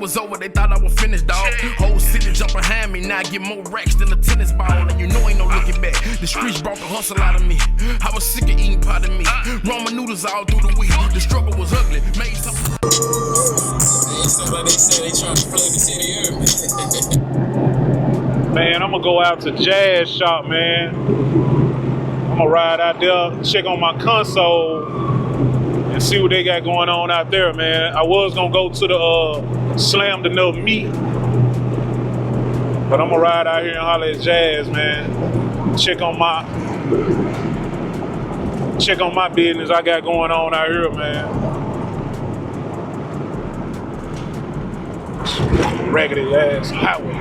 was over, they thought I was finished, dog. Whole city jump behind me, now I get more racks than a tennis ball. And you know ain't no looking back. The streets brought the hustle out of me. I was sick of eating pot of meat. Ramen noodles all through the week. The struggle was ugly. Made something. Like they said, they trying to plug the city up. Man, I'm gonna go out to Jazz Shop, man. I'm gonna ride out there, check on my console, and see what they got going on out there, man. I was gonna go to the Slammed Enough meet, but I'm gonna ride out here and holler at Jazz, man. Check on my business I got going on out here, man. Raggedy ass highway.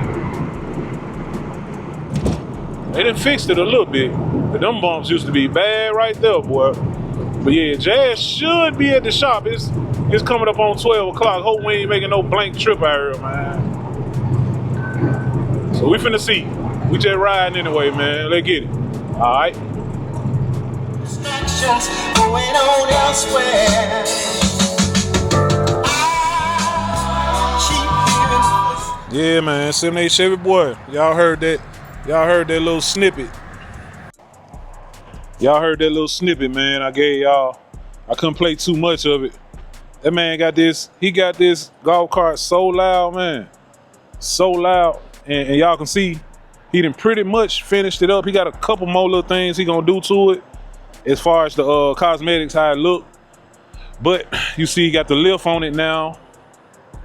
They done fixed it a little bit, but them bumps used to be bad right there, boy. But yeah, Jazz should be at the shop. It's coming up on 12 o'clock. Hope we ain't making no blank trip out here, man. So we finna see. We just riding anyway, man. Let's get it. All right. Distractions going on elsewhere. Yeah, man, 78 Chevy boy. Y'all heard that? Y'all heard that little snippet? Y'all heard that little snippet, man? I gave y'all. I couldn't play too much of it. That man got this. He got this golf cart so loud, man, so loud, and y'all can see he done pretty much finished it up. He got a couple more little things he gonna do to it, as far as the cosmetics, how it look. But you see, he got the lift on it now.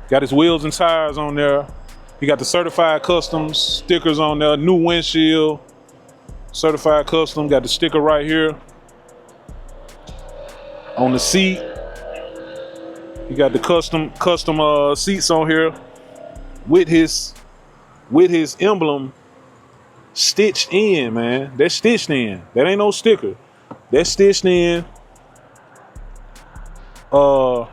Got his wheels and tires on there. He got the certified customs stickers on there, new windshield, certified custom, got the sticker right here. On the seat, he got the custom seats on here with his emblem stitched in, man. That's stitched in. That ain't no sticker. That's stitched in. Come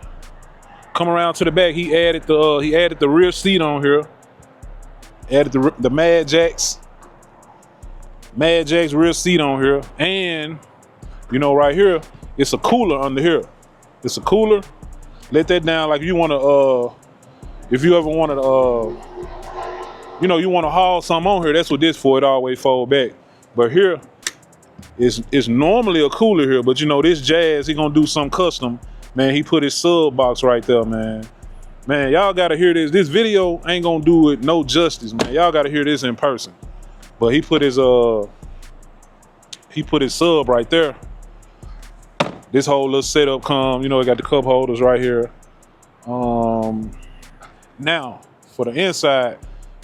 around to the back, he added the rear seat on here. Added the Mad Jack's rear seat on here, and you know, right here it's a cooler under here. It's a cooler. Let that down like you want to. If you ever wanted you know, you want to haul something on here. That's what this for. It always fold back. But here it's normally a cooler here, but you know, this Jazz, he gonna do some custom. Man, he put his sub box right there, man. Man, y'all gotta hear this. This video ain't gonna do it no justice, man. Y'all gotta hear this in person. But he put his sub right there. This whole little setup come, you know, it got the cup holders right here. Now for the inside,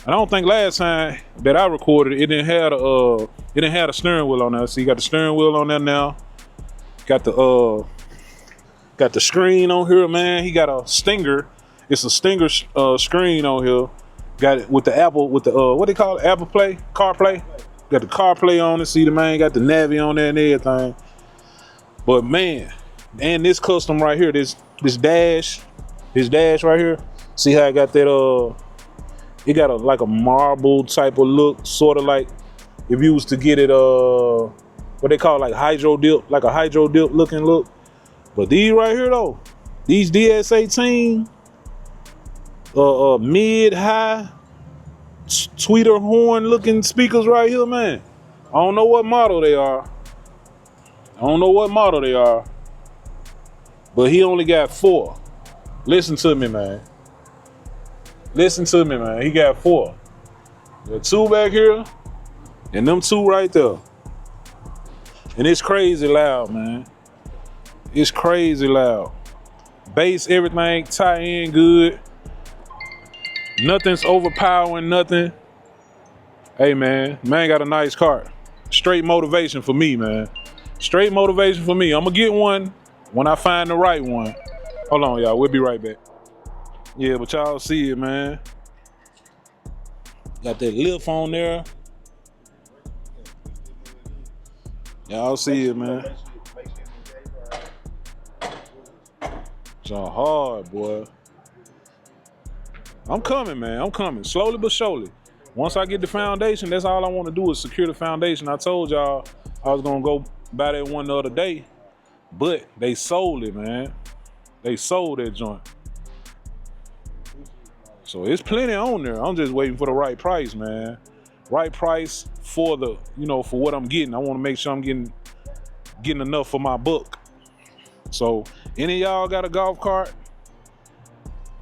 I don't think last time that I recorded it didn't have the steering wheel on there. So you got the steering wheel on there now. Got the screen on here, man. He got a Stinger. It's a Stinger screen on here. Got it with the Apple, with the what they call it? Apple Play, CarPlay. Got the CarPlay on it. See the man got the Navi on there and everything. But man, and this custom right here, this dash right here. See how I got that? It got like a marble type of look, sort of like if you was to get it what they call like hydro dip, like a hydro dip looking look. But these right here though, these DS18 mid-high tweeter horn looking speakers right here, man. I don't know what model they are. But he only got 4. Listen to me, man. He got 4. There are 2 back here and them 2 right there. And it's crazy loud, man. It's crazy loud. Bass, everything tie in good. Nothing's overpowering, nothing. Hey, man got a nice car. Straight motivation for me, man. Straight motivation for me. I'm gonna get one when I find the right one. Hold on, y'all. We'll be right back. Yeah, but y'all see it, man. Got that lift on there. Y'all see it, man. Y'all hard, boy. I'm coming, man. I'm coming. Slowly but surely. Once I get the foundation, that's all I want to do is secure the foundation. I told y'all I was going to go buy that one the other day, but they sold it, man. They sold that joint. So it's plenty on there. I'm just waiting for the right price, man. Right price for the, for what I'm getting. I want to make sure I'm getting enough for my buck. So any of y'all got a golf cart?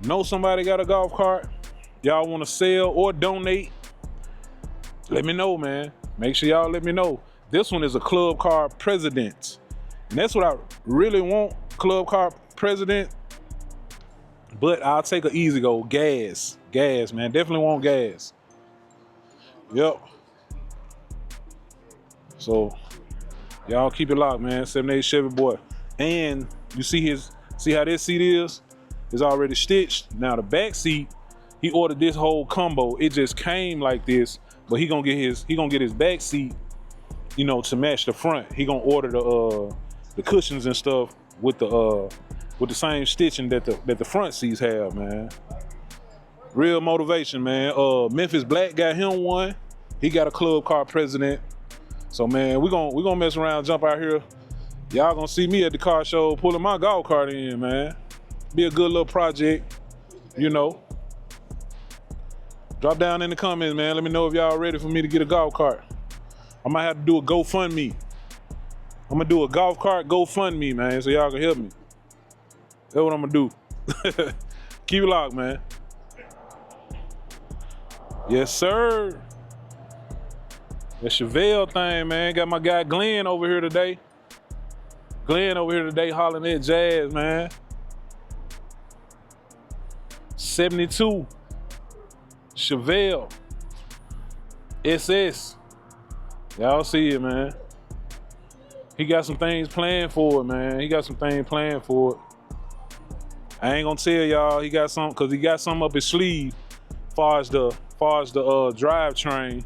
Know somebody got a golf cart? Y'all want to sell or donate? Let me know, man. Make sure y'all let me know. This one is a club car president. And that's what I really want, club car president. But I'll take an easy go. Gas, man. Definitely want gas. Yep. So y'all keep it locked, man. 78 Chevy boy. And you see how this seat is? It's already stitched. Now the back seat, he ordered this whole combo. It just came like this, but he gonna get his back seat, to match the front. He gonna order the cushions and stuff with the same stitching that the front seats have, man. Real motivation, man. Memphis Black got him one. He got a club car president. So man, we gonna mess around, jump out here. Y'all gonna see me at the car show pulling my golf cart in, man. Be a good little project, Drop down in the comments, man. Let me know if y'all ready for me to get a golf cart. I might have to do a GoFundMe. I'm gonna do a golf cart GoFundMe, man, so y'all can help me. That's what I'm gonna do. Keep it locked, man. Yes, sir. The Chevelle thing, man. Got my guy Glenn over here today. Hollering at Jazz, man. 72 Chevelle SS. Y'all see it, man. He got some things planned for it, man. I ain't gonna tell y'all he got something, cause he got something up his sleeve. Far as the drivetrain,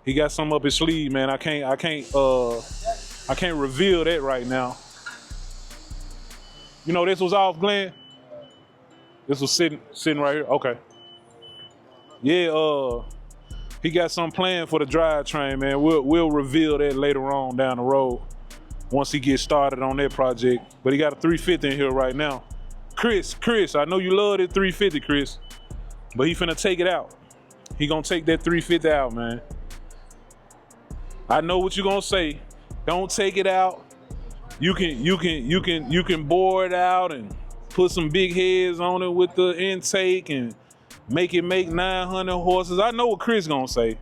he got something up his sleeve, man. I can't reveal that right now. This was off, Glenn. This was sitting right here. Okay. Yeah, he got something planned for the drivetrain, man. We'll reveal that later on down the road once he gets started on that project. But he got a 350 in here right now. Chris, I know you love that 350, Chris, but he finna take it out. He gonna take that 350 out, man. I know what you gonna say. Don't take it out. You can bore it out and put some big heads on it with the intake and make 900 horses. I know what Chris gonna say.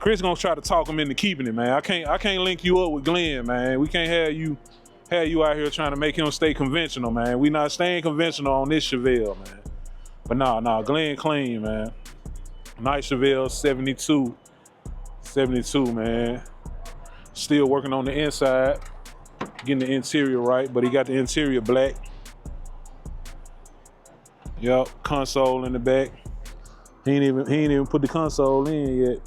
Chris gonna try to talk him into keeping it, man. I can't link you up with Glenn, man. We can't have you out here trying to make him stay conventional, man. We not staying conventional on this Chevelle, man. But nah, Glenn clean, man. Nice Chevelle, 72, man. Still working on the inside, getting the interior right, but he got the interior black. Yup, console in the back. He ain't even put the console in yet.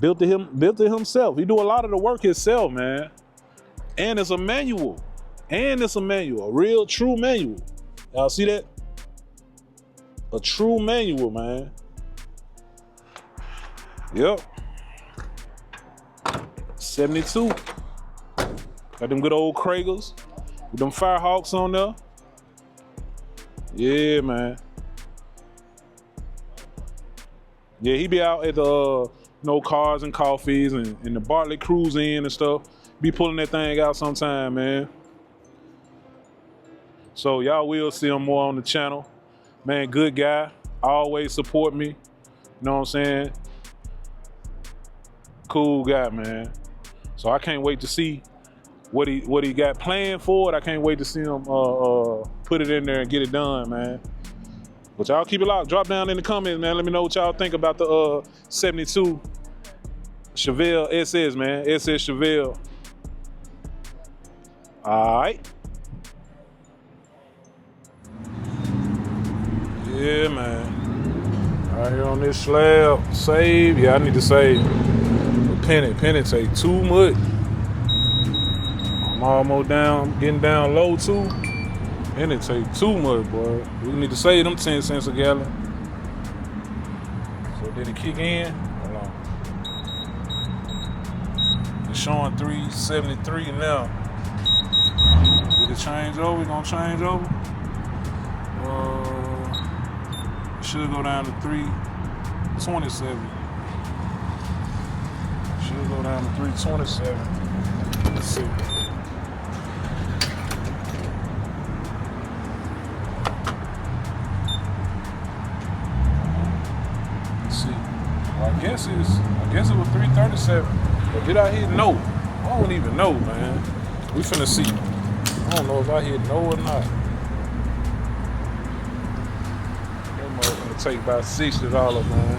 Built it himself. He do a lot of the work himself, man. And it's a manual. A real true manual. Y'all see that? A true manual, man. Yep. 72. Got them good old Kragers with them Firehawks on there. Yeah, man. Yeah, he be out at the Cars and Coffees and the Bartlett Cruise Inn and stuff. Be pulling that thing out sometime, man. So y'all will see him more on the channel. Man, good guy. Always support me. You know what I'm saying? Cool guy, man. So I can't wait to see what he got planned for it. I can't wait to see him put it in there and get it done, man. But y'all keep it locked. Drop down in the comments, man. Let me know what y'all think about the 72 Chevelle SS, man. SS Chevelle. All right. Yeah, man. Right here on this slab. Save. Yeah, I need to save. Penny take too much. I'm almost down, getting down low too. Penny take too much, boy. We need to save them 10 cents a gallon. So did it kick in? Hold on. It's showing 373 now. Did it change over? We gonna change over? Should go down to 327. Should go down to 327. Let's see. Let's see. Well, I guess it was 337. But did I hit no? I don't even know, man. We finna see. I don't know if I hit no or not. That motherfucker take about $60, man.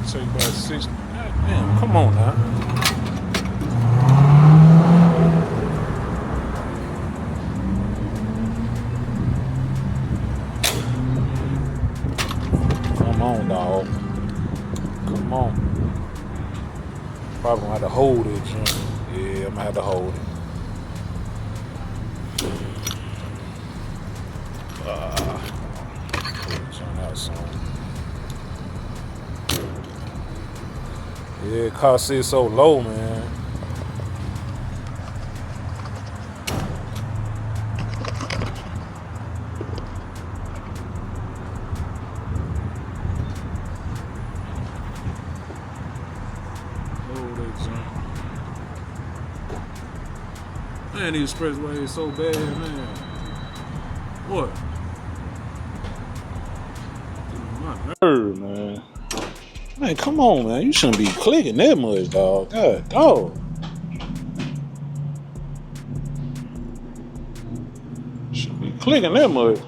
Take about 60. God damn, come on now. Come on, dog. Come on. Probably gonna have to hold it, Jim. Yeah, I'm gonna have to hold it. Turn out some. Yeah, car sits so low, man. Man, the expressway is so bad, man. What? My nerve, man. Man, come on, man. You shouldn't be clicking that much, dog. God, dog. Shouldn't be clicking that much.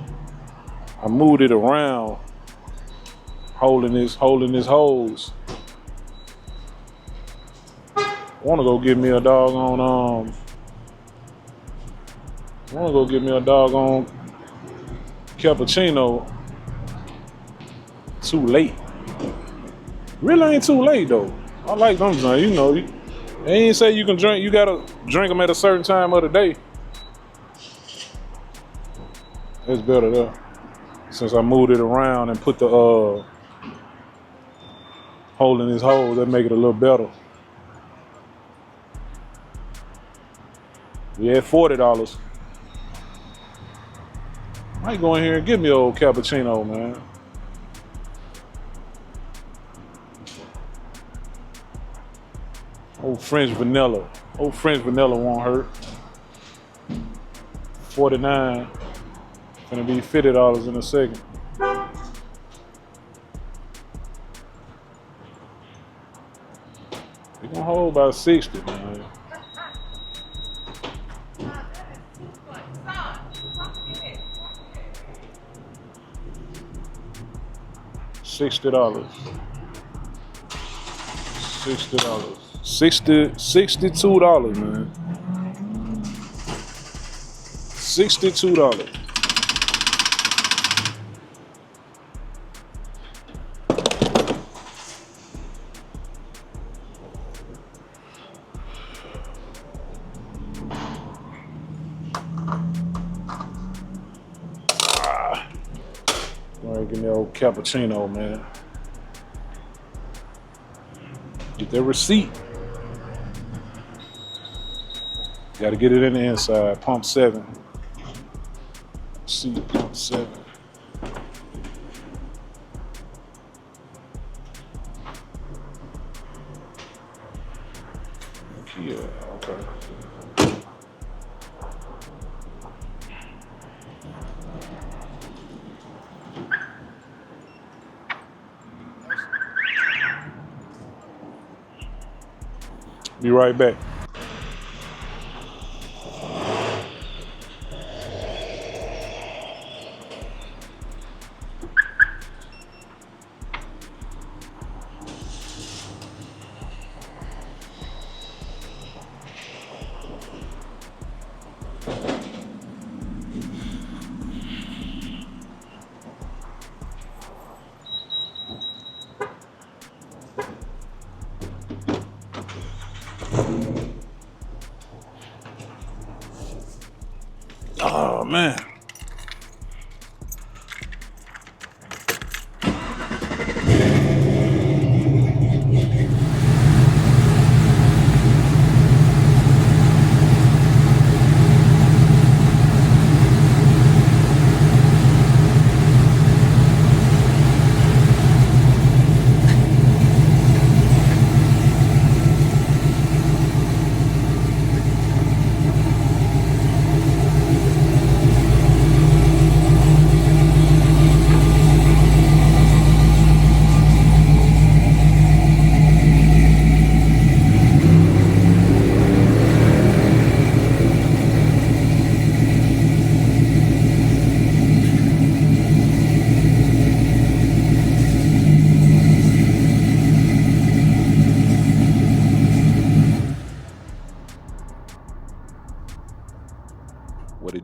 I moved it around, holding this hose. I wanna go get me a doggone cappuccino. Too late. Really ain't too late though. I like them, you know. They ain't say you can drink. You gotta drink them at a certain time of the day. It's better there. Since I moved it around and put the hole in this hole, that make it a little better. We had $40. Might go in here and get me an old cappuccino, man. Old French vanilla. Old French vanilla won't hurt. $49. Gonna be $50 in a second. We gonna hold about 60, man. $60. $62, man. $62. All right, give me an old cappuccino, man. Get that receipt. Got to get it in the inside. Pump 7. See, pump 7. Yeah, okay. Be right back. Oh, man.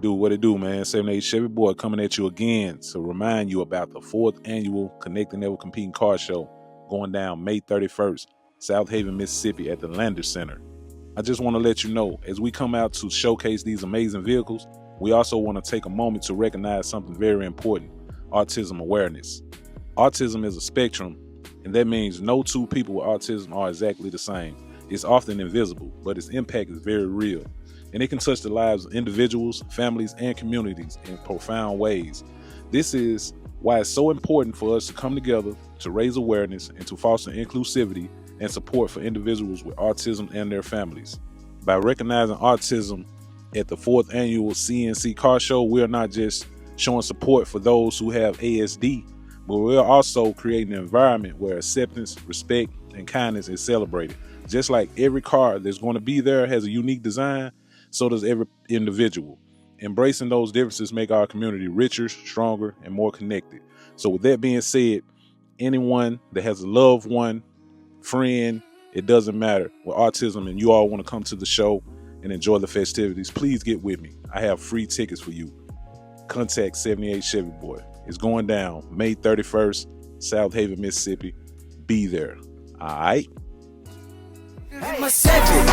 What it do, man? 78 Chevy Boy coming at you again to remind you about the 4th annual Connect and Never Competing Car Show going down May 31st, Southaven, Mississippi at the Lander Center. I just want to let you know, as we come out to showcase these amazing vehicles, we also want to take a moment to recognize something very important: autism awareness. Autism is a spectrum, and that means no two people with autism are exactly the same. It's often invisible, but its impact is very real, and it can touch the lives of individuals, families, and communities in profound ways. This is why it's so important for us to come together to raise awareness and to foster inclusivity and support for individuals with autism and their families. By recognizing autism at the 4th annual CNC Carshow, we are not just showing support for those who have ASD, but we're also creating an environment where acceptance, respect, and kindness is celebrated. Just like every car that's going to be there has a unique design, so does every individual. Embracing those differences make our community richer, stronger, and more connected. So with that being said, anyone that has a loved one, friend, it doesn't matter, with autism, and you all want to come to the show and enjoy the festivities, please get with me. I have free tickets for you. Contact 78 Chevy Boy. It's going down May 31st, Southaven, Mississippi. Be there. All right? My seven,